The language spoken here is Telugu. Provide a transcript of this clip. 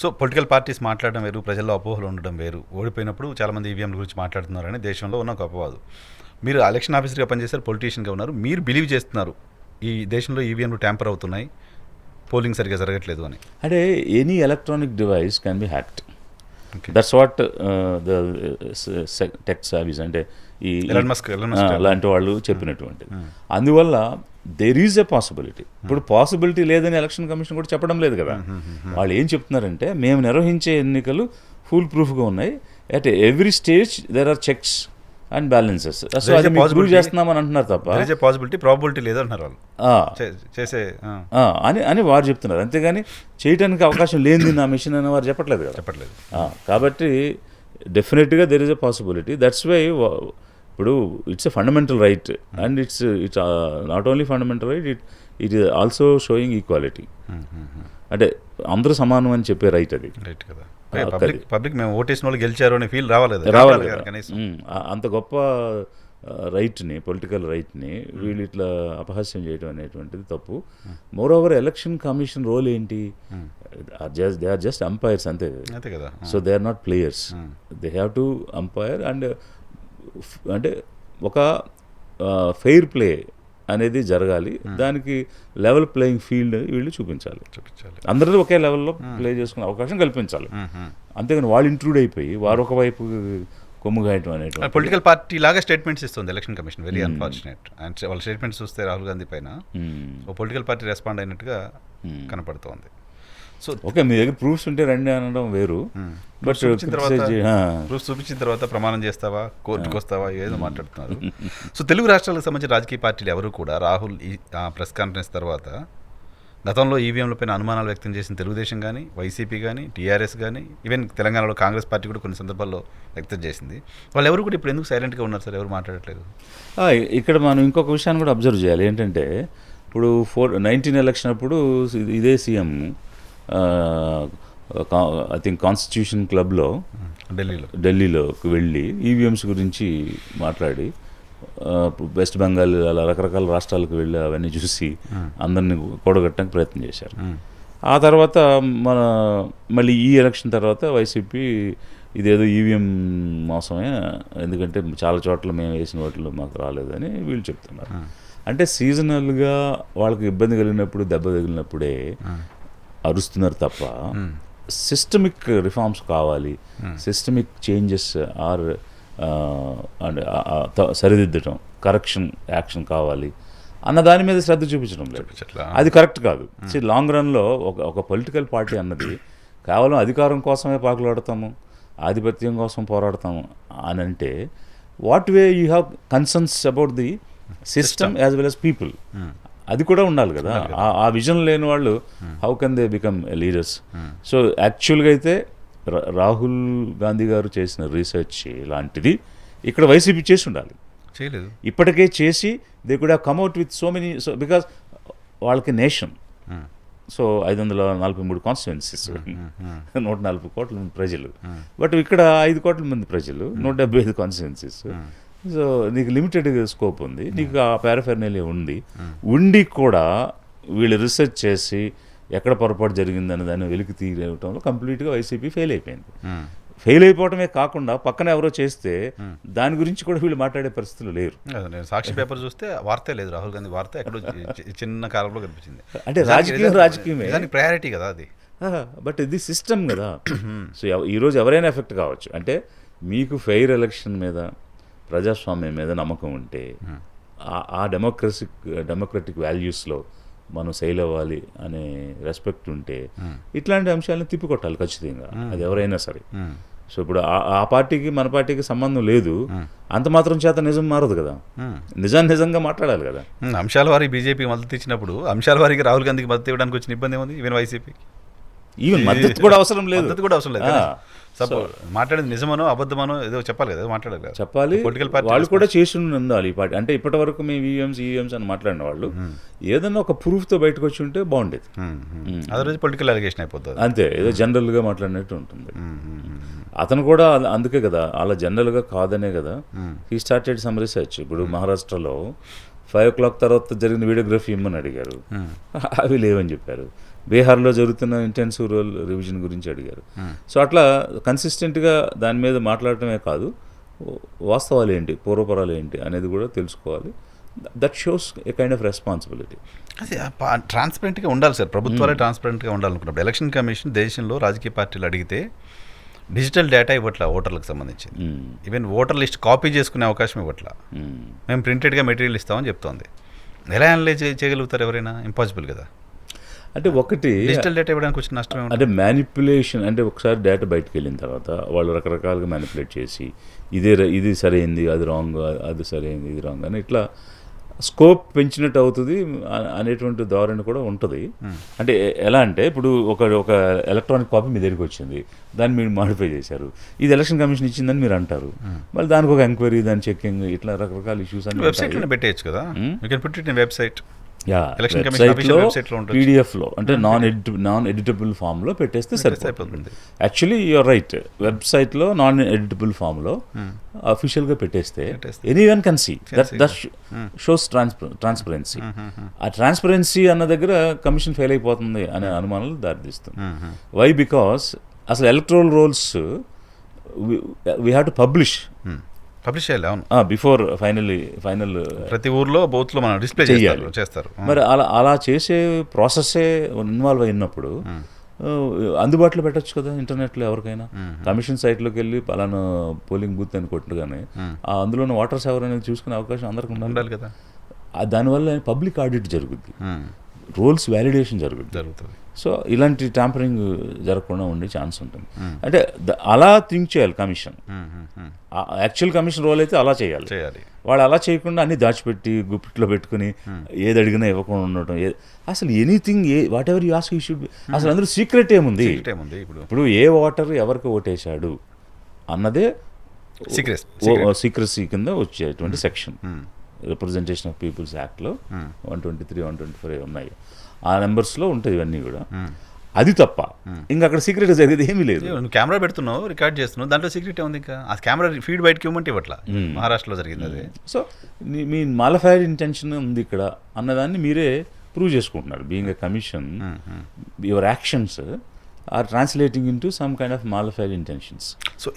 సో పొలిటికల్ పార్టీస్ మాట్లాడడం వేరు, ప్రజల్లో అపోహలు ఉండడం వేరు. ఓడిపోయినప్పుడు చాలామంది ఈవీఎంల గురించి మాట్లాడుతున్నారని దేశంలో ఉన్న ఒక అపవాదు. మీరు ఎలక్షన్ ఆఫీసర్గా పనిచేశారు, పొలిటీషియన్గా ఉన్నారు. మీరు బిలీవ్ చేస్తున్నారు ఈ దేశంలో ఈవీఎంలు ట్యాంపర్ అవుతున్నాయి, పోలింగ్ సరిగ్గా జరగట్లేదు అని. అంటే any electronic device can be hacked. Okay. That's what the tech savvies అంటే ఈ ఎలాన్ మస్క్ లాంటి వాళ్ళు చెప్పినటువంటిది. అందువల్ల దేర్ ఈజ్ ఎ పాసిబిలిటీ. ఇప్పుడు పాసిబిలిటీ లేదని ఎలక్షన్ కమిషన్ కూడా చెప్పడం లేదు కదా. వాళ్ళు ఏం చెప్తున్నారంటే మేము నిర్వహించే ఎన్నికలు ఫుల్ ప్రూఫ్గా ఉన్నాయి, at every stage there are checks and balances. So అది ప్రూవ్ చేస్తున్నామని అంటున్నారు తప్ప పాసిబిలిటీ ప్రాబిలిటీ లేదంటున్నారు వాళ్ళు చేసే అని వారు చెప్తున్నారు. అంతేగాని చేయడానికి అవకాశం లేనిది నా మిషన్ అని వారు చెప్పట్లేదు కదా. చెప్పట్లేదు. కాబట్టి డెఫినెట్గా there is a possibility. That's why ఇప్పుడు it's a fundamental right and it's not only fundamental right, it is also showing equality. అంటే అందరూ సమానం అని చెప్పే రైట్ అది. రైట్ కదా. పబ్లిక్ మేము ఓటేసిన వాళ్ళు గెలిచారు అనే ఫీల్ రావాలి. అంత గొప్ప రైట్ని, పొలిటికల్ రైట్ని వీళ్ళు ఇట్లా అపహాస్యం చేయడం అనేటువంటిది తప్పు. Moreover election commission role ఏంటి? దే ఆర్ జస్ట్ అంపైర్స్ అంతే కదా. So they are not players, they have to umpire. And అంటే ఒక ఫెయిర్ ప్లే అనేది జరగాలి. దానికి లెవెల్ ప్లేయింగ్ ఫీల్డ్ వీళ్ళు చూపించాలి. అందరూ ఒకే లెవెల్లో ప్లే చేసుకునే అవకాశం కల్పించాలి. అంతేగాని వాళ్ళు ఇంట్రూడ్ అయిపోయి వారు ఒకవైపు కొమ్ము గాయటం అనేటువంటి పొలిటికల్ పార్టీ లాగా స్టేట్మెంట్స్ ఇస్తుంది election commission. Very unfortunate. And వాళ్ళ స్టేట్మెంట్స్ చూస్తే రాహుల్ గాంధీ పైన ఒక పొలిటికల్ పార్టీ రెస్పాండ్ అయినట్టుగా కనపడుతోంది. సో ఓకే, మీ దగ్గర ప్రూఫ్స్ ఉంటే రండి అనడం వేరు. బట్ ప్రూఫ్ చూపించిన తర్వాత ప్రమాణం చేస్తావా, కోర్టుకు వస్తావా, ఏదో మాట్లాడుతున్నారు. సో తెలుగు రాష్ట్రాలకు సంబంధించిన రాజకీయ పార్టీలు ఎవరు కూడా రాహుల్ ఈ ప్రెస్ కాన్ఫరెన్స్ తర్వాత గతంలో ఈవీఎంలపైన అనుమానాలు వ్యక్తం చేసిన తెలుగుదేశం కానీ, వైసీపీ కానీ, టీఆర్ఎస్ కానీ, ఈవెన్ తెలంగాణలో కాంగ్రెస్ పార్టీ కూడా కొన్ని సందర్భాల్లో వ్యక్తం చేసింది. వాళ్ళు ఎవరు కూడా ఇప్పుడు ఎందుకు సైలెంట్గా ఉన్నారు సార్, ఎవరు మాట్లాడట్లేదు? ఇక్కడ మనం ఇంకొక విషయాన్ని కూడా అబ్జర్వ్ చేయాలి. ఏంటంటే ఇప్పుడు 19 ఎలక్షన్ అప్పుడు ఇదే సీఎం ఐ థింక్ కాన్స్టిట్యూషన్ క్లబ్లో ఢిల్లీలోకి వెళ్ళి ఈవీఎంస్ గురించి మాట్లాడి వెస్ట్ బెంగాల్ అలా రకరకాల రాష్ట్రాలకు వెళ్ళి అవన్నీ చూసి అందరినీ కూడగట్టడానికి ప్రయత్నం చేశారు. ఆ తర్వాత మళ్ళీ ఈ ఎలక్షన్ తర్వాత వైసీపీ ఇదేదో ఈవీఎం మోసమే, ఎందుకంటే చాలా చోట్ల మేము వేసిన వాటిలో మాకు రాలేదని వీళ్ళు చెప్తున్నారు. అంటే సీజనల్గా వాళ్ళకి ఇబ్బంది కలిగినప్పుడు, దెబ్బ తగిలినప్పుడే అరుస్తున్నారు తప్ప సిస్టమిక్ రిఫార్మ్స్ కావాలి, సిస్టమిక్ చేంజెస్ ఆర్ అండ్ సరిదిద్దటం, కరెక్షన్ యాక్షన్ కావాలి అన్న దాని మీద శ్రద్ధ చూపించడం లేదు. అది కరెక్ట్ కాదు. లాంగ్ రన్లో ఒక పొలిటికల్ పార్టీ అన్నది కేవలం అధికారం కోసమే పాకులాడతాము, ఆధిపత్యం కోసం పోరాడతాము అని అంటే what way you have concerns about the system as well as people, అది కూడా ఉండాలి కదా. ఆ విజన్ లేని వాళ్ళు how can they become leaders? So యాక్చువల్గా అయితే రాహుల్ గాంధీ గారు చేసిన రీసెర్చ్ లాంటిది ఇక్కడ వైసీపీ చేసి ఉండాలి. చేయలేదు. ఇప్పటికే చేసి they could have come out with so many, so because వాళ్ళకి నేషన్, సో 543 కాన్స్టిట్యుయెన్సీస్, 140 కోట్ల మంది ప్రజలు. బట్ ఇక్కడ 5 కోట్ల మంది ప్రజలు, 175 కాన్స్టిట్యుయెన్సీస్. సో నీకు లిమిటెడ్ స్కోప్ ఉంది, నీకు ఆ పారాఫెర్నాలియా ఉండి కూడా వీళ్ళు రీసెర్చ్ చేసి ఎక్కడ పొరపాటు జరిగిందని దాన్ని వెలికి తీయటంలో కంప్లీట్గా వైసీపీ ఫెయిల్ అయిపోయింది. ఫెయిల్ అయిపోవటమే కాకుండా పక్కన ఎవరో చేస్తే దాని గురించి కూడా వీళ్ళు మాట్లాడే పరిస్థితులు లేరు. సాక్షి పేపర్ చూస్తే వార్తే లేదు, రాహుల్ గాంధీ వార్త ఎక్కడో చిన్న కాలంలో కనిపించింది. అంటే రాజకీయమే ప్రయారిటీ కదా అది. బట్ ఇది సిస్టమ్ కదా. సో ఈరోజు ఎవరైనా ఎఫెక్ట్ కావచ్చు. అంటే మీకు ఫెయిర్ ఎలక్షన్ మీద, ప్రజాస్వామ్యం మీద నమ్మకం ఉంటే, ఆ డెమోక్రటిక్ వాల్యూస్లో మనం సెయిల్ అవ్వాలి అనే రెస్పెక్ట్ ఉంటే ఇట్లాంటి అంశాలను తిప్పికొట్టాలి ఖచ్చితంగా, అది ఎవరైనా సరే. సో ఇప్పుడు ఆ పార్టీకి మన పార్టీకి సంబంధం లేదు, అంత మాత్రం చేత నిజం మారదు కదా. నిజంగా మాట్లాడాలి కదా. అంశాల వారికి బీజేపీకి మద్దతు ఇచ్చినప్పుడు అంశాల వారికి రాహుల్ గాంధీకి మద్దతు ఇవ్వడానికి వచ్చిన ఇబ్బంది ఏముంది? ఈవెన్ వైసీపీకి మద్దతు కూడా అవసరం లేదు. మాట్లాడేది నిజమనో అబద్ధమనో ఏదో చెప్పాలి కదా, మాట్లాడాలి చెప్పాలి. పొలిటికల్ పార్టీ వాళ్ళు కూడా చేసి ఉండాలి ఈ పార్టీ. అంటే ఇప్పటి వరకు మేము ఈవీఎంస్ అని మాట్లాడిన వాళ్ళు ఏదన్నా ఒక ప్రూఫ్తో బయటకు వచ్చి ఉంటే బాగుండేది. అదే పొలిటికల్ అలిగేషన్ అయిపోతుంది, అంతే, ఏదో జనరల్గా మాట్లాడినట్టు ఉంటుంది. అతను కూడా అందుకే కదా, అలా జనరల్గా కాదనే కదా హీ స్టార్టెడ్ సమ్ రీసెర్చ్. ఇప్పుడు మహారాష్ట్రలో 5 o'clock తర్వాత జరిగిన వీడియోగ్రఫీ ఇమ్మని అడిగారు, అవి లేవని చెప్పారు. బీహార్లో జరుగుతున్న ఇంటెన్సివ్ రూరల్ రివిజన్ గురించి అడిగారు. సో అట్లా కన్సిస్టెంట్గా దాని మీద మాట్లాడటమే కాదు, వాస్తవాలు ఏంటి, పూర్వపరాలు ఏంటి అనేది కూడా తెలుసుకోవాలి. That shows A kind of responsibility. అదే ట్రాన్స్పరెంట్గా ఉండాలి సార్, ప్రభుత్వాలే ట్రాన్స్పరెంట్గా ఉండాలనుకున్నప్పుడు ఎలక్షన్ కమిషన్ దేశంలో రాజకీయ పార్టీలు అడిగితే డిజిటల్ డేటా ఇవ్వట్లా ఓటర్లకు సంబంధించింది. ఈవెన్ ఓటర్ లిస్ట్ కాపీ చేసుకునే అవకాశం ఇవ్వట్లా. మేము ప్రింటెడ్గా మెటీరియల్ ఇస్తామని చెప్తోంది. ఎలా అనలైజ్ చేయగలుగుతారు ఎవరైనా? ఇంపాసిబుల్ కదా. అంటే ఒకటి డిజిటల్ డేటా ఇవ్వడానికి వచ్చిన నష్టం అంటే మ్యానిపులేషన్, అంటే ఒకసారి డేటా బయటకు వెళ్ళిన తర్వాత వాళ్ళు రకరకాలుగా మ్యానిపులేట్ చేసి ఇది సరైంది, అది రాంగ్, అది సరైంది, ఇది రాంగ్ అని ఇట్లా స్కోప్ పెంచినట్టు అవుతుంది అనేటువంటి ధోరణి కూడా ఉంటుంది. అంటే ఎలా అంటే ఇప్పుడు ఒక ఎలక్ట్రానిక్ కాపీ మీ దగ్గరికి వచ్చింది, దాన్ని మీరు మాడిఫై చేశారు, ఇది ఎలక్షన్ కమిషన్ ఇచ్చిందని మీరు అంటారు, మళ్ళీ దానికి ఒక ఎంక్వైరీ, దాని చెక్కింగ్, ఇట్లా రకరకాల ఇష్యూస్ అన్ని వెబ్సైట్లో పెట్టేయచ్చు కదా. You can put it in website. వెబ్సైట్లో పీడిఎఫ్లో అంటే నాన్ ఎడిటబుల్ ఫామ్లో పెట్టేస్తే సరిపోతుంది. యాక్చువల్లీ యూఆర్ రైట్, వెబ్సైట్లో నాన్ ఎడిటబుల్ ఫామ్లో అఫీషియల్గా పెట్టేస్తే anyone can see that shows transparency. ఆ ట్రాన్స్పరెన్సీ అన్న దగ్గర కమిషన్ ఫెయిల్ అయిపోతుంది అనే అనుమానాలు దారితీస్తుంది. వై? బికాస్ అసలు electoral rolls we have to publish చేయాలి. అవును, బిఫోర్ ఫైనల్ ప్రతి ఊర్లో బూత్లో మనం డిస్ప్లే చేస్తారు. మరి అలా చేసే ప్రాసెస్సే ఇన్వాల్వ్ అయినప్పుడు అందుబాటులో పెట్టచ్చు కదా ఇంటర్నెట్లో ఎవరికైనా. కమిషన్ సైట్లోకి వెళ్ళి పలానా పోలింగ్ బూత్ అని కొట్టుగానే అందులో ఓటర్స్ ఎవరైనా చూసుకునే అవకాశం అందరికీ ఉండాలి కదా. దానివల్ల పబ్లిక్ ఆడిట్ జరుగుద్ది, రోల్స్ వ్యాలిడేషన్ జరుగుతుంది. సో ఇలాంటి ట్యాంపరింగ్ జరగకుండా ఉండే ఛాన్స్ ఉంటుంది. అంటే అలా థింక్ చేయాలి కమిషన్. యాక్చువల్ కమిషన్ రోల్ అయితే అలా చేయాలి. వాళ్ళు అలా చేయకుండా అన్ని దాచిపెట్టి గుప్పిట్లో పెట్టుకుని ఏది అడిగినా ఇవ్వకుండా ఉండటం. అసలు anything what ever you ask you should be. అసలు అందరూ సీక్రెట్ ఏముంది? ఇప్పుడు ఏ ఓటర్ ఎవరికి ఓటేశాడు అన్నదే సీక్రెసీ కింద వచ్చేటువంటి సెక్షన్ రిప్రజెంటేషన్ ఆఫ్ పీపుల్స్ యాక్ట్లో 123, 124 ఉన్నాయి. ఆ నెంబర్స్లో ఉంటాయి ఇవన్నీ కూడా. అది తప్ప ఇంకా అక్కడ సీక్రెట్ జరిగేది ఏమీ లేదు. నువ్వు కెమెరా పెడుతున్నావు, రికార్డ్ చేస్తున్నావు, దాంట్లో సీక్రెట్ ఉంది. ఇంకా ఆ కెమెరా ఫీడ్ బయటకి ఇవ్వమంటే ఇవ్వట్లా. మహారాష్ట్రలో జరిగింది అది. సో మీ మాలిఫైడ్ ఇంటెన్షన్ ఉంది ఇక్కడ అన్నదాన్ని మీరే ప్రూవ్ చేసుకుంటున్నారు. Being a commission, your actions are translating into some kind of malafide intentions. So